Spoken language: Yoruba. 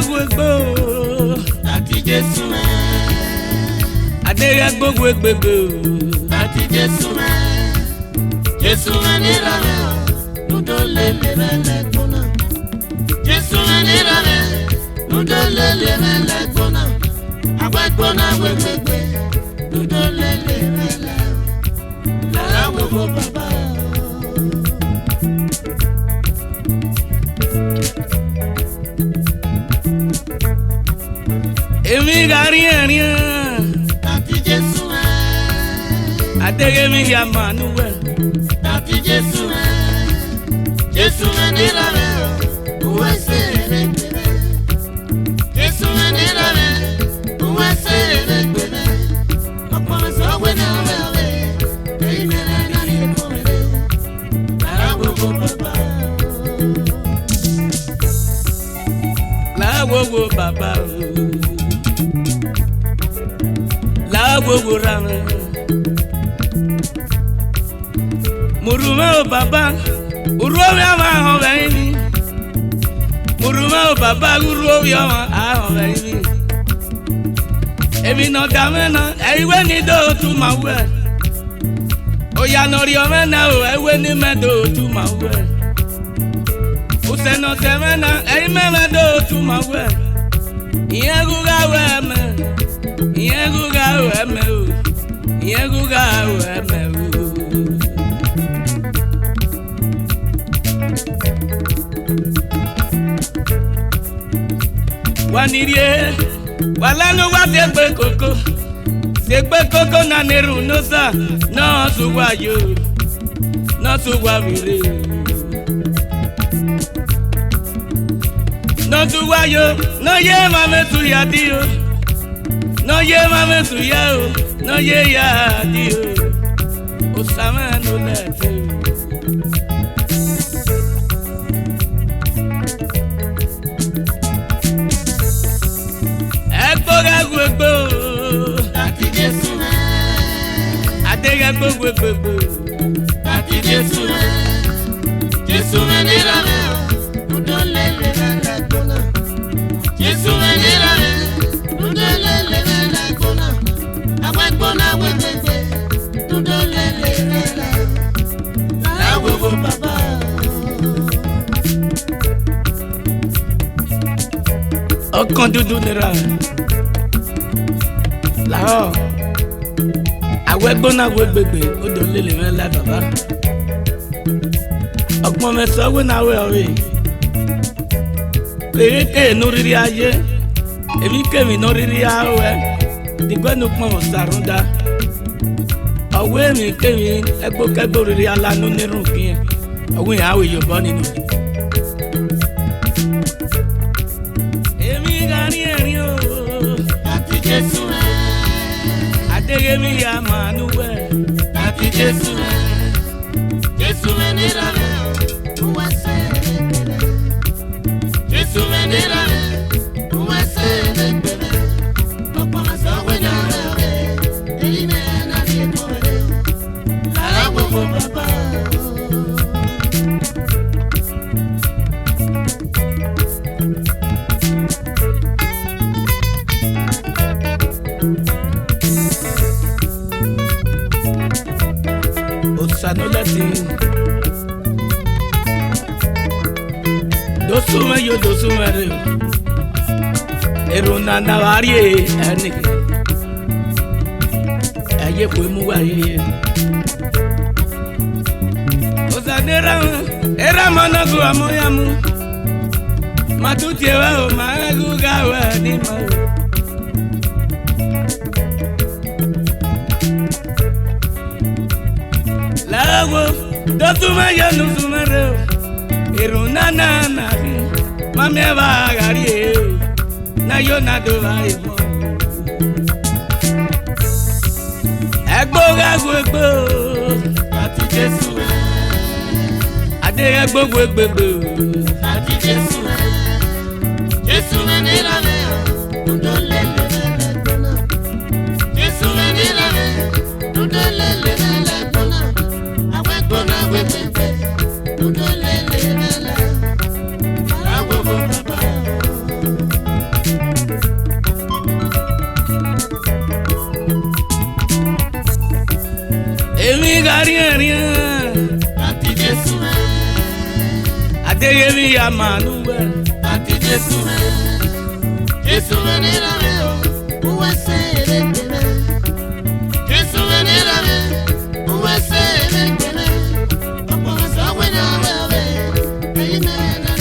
gbogbo. Àti Jésù ẹ̀. Adéyẹ gbogbo gbogbo. Àti Jésù ẹ̀. Jésù ẹ̀ nira rẹ̀ o. Nudo lele rẹ̀ lẹ́gbọ̀nà. Jésù ẹ̀ nira rẹ̀. Nudo lele rẹ̀ lẹ́gbọ̀nà. Àgbẹ̀gbọ̀nà gbẹgbẹgbẹ. Nudo lele rẹ̀ lẹ́. Lára gbogbo bàbá o. Èmi gari ẹ̀rín. Àti Jésù ẹ̀. Adéyẹ mi ya Manuel. Àti Jésù ẹ̀. Jésù ẹ̀ nira rẹ̀ o. Uwe se rẹ̀ gbẹ̀rẹ̀. Jésù ẹ̀ nira rẹ̀. Uwe se rẹ̀ gbẹ̀rẹ̀. Ọ̀pọ̀ sọ̀wé náà rẹ̀ rẹ̀. Èyí mẹ́rẹ̀ náà ní ẹ̀kọ́ rẹ̀ o. Lára gbogbo bàbá o. Lára gbogbo bàbá o. Lára gbogbo rame. Murume o bàbá. Uruomi ama ahọ́n bẹ́ẹ̀ ni. Murume o bàbá uruomi ama ahọ́n bẹ́ẹ̀ ni. Èmi nà dàmẹ́nà ẹ̀wé ni dòótù máa wẹ̀. Oyanori ọmẹ́nà o ẹ̀wé ni mẹ́dòótù máa wẹ̀. Usẹ̀nà tẹ̀mẹ́nà ẹ̀yìn mẹ́mẹ́ dòótù máa wẹ̀. Ìyẹn gúgá wẹ̀ mẹ́. Ìyẹn gúgá wẹ̀ mẹ́ o. Ìyẹn gúgá wẹ̀ mẹ́ o. Wanirie, walanu wa segbe koko na neru nosa, no suwa yo, no suwa vire, no suwa yo, no ye mame suya dio, no ye mame suya o, no ye ya dio, osama no lete. Gbogbo. Àti Jésù ẹ̀. Adéyẹ gbogbo. Àti Jésù ẹ̀. Jésù ẹ̀ nira rẹ̀ o. Nudo lele rẹ̀ lẹ́gbọ̀nà. Jésù ẹ̀ nira rẹ̀. Nudo lele rẹ̀ lẹ́gbọ̀nà. Àgbẹ̀gbọ̀nà gbẹgbẹgbẹ. Nudo lele rẹ̀ lẹ́. Lára gbogbo bàbá o. Ọkàn dúdú nira. Láàárọ̀ àwẹ̀ gbóná wo gbègbè odò lélẹ̀ mẹ́lá bàbá ọgbọ́n mẹ́sàn-án wé náà wẹ̀ ọ̀rẹ́ kéèké nù rírí ayé èmi kémi nù rírí awẹ́ dìgbẹ́nu pọ̀n sàrúndà ọ̀wé mi kémi ẹgbókẹ́gbó rírí alánú nírun kíyẹn ọ̀wé yẹn àwẹ̀ yóò bọ́ nínú. Èmi gari ẹ̀rín o. Àti Jésù ẹ̀. Adéyẹ mi ya Manuel. Àti Jésù ẹ̀. Jésù ẹ̀ nira rẹ̀ o. Uwe se rẹ̀ gbẹ̀rẹ̀. Jésù ẹ̀ nira rẹ̀. Uwe se rẹ̀ gbẹ̀rẹ̀. Ọ̀pọ̀ sọ̀wé náà rẹ̀ rẹ̀. Èyí mẹ́rẹ̀ náà ní ẹ̀kọ́ rẹ̀ o. Lára gbogbo bàbá o. Sanoleti dosume yo dosume re eruna nawarie enike aye ko mu wa ye osadera era managu amoyamu matutie wa o magu gawa ni ma lago dosume yo dosume re eruna na mame va gari na yo na do vai mo egbo gagbo Àti Jésù ẹ̀. ade egbo gbegbo Àti Jésù ẹ̀. Jésù ẹ̀ nira rẹ̀ o. Nudo lele rẹ̀ lẹ́gbọ̀nà. Jésù ẹ̀ nira rẹ̀. Nudo lele rẹ̀ lẹ́gbọ̀nà. Àgbẹ̀gbọ̀nà gbẹgbẹgbẹ. Nudo lele rẹ̀ lẹ́. Lára gbogbo bàbá o. tege mi ya manu we. Àti Jésù rẹ̀, Jésù rẹ̀ nira rẹ̀ o, uwe se elégbèrè. Jésù rẹ̀ nira rẹ̀, uwe se elégbèrè. Ọ̀pọ̀ sọ̀wé náà rẹ̀ rẹ̀, èyí mẹ́rin náà.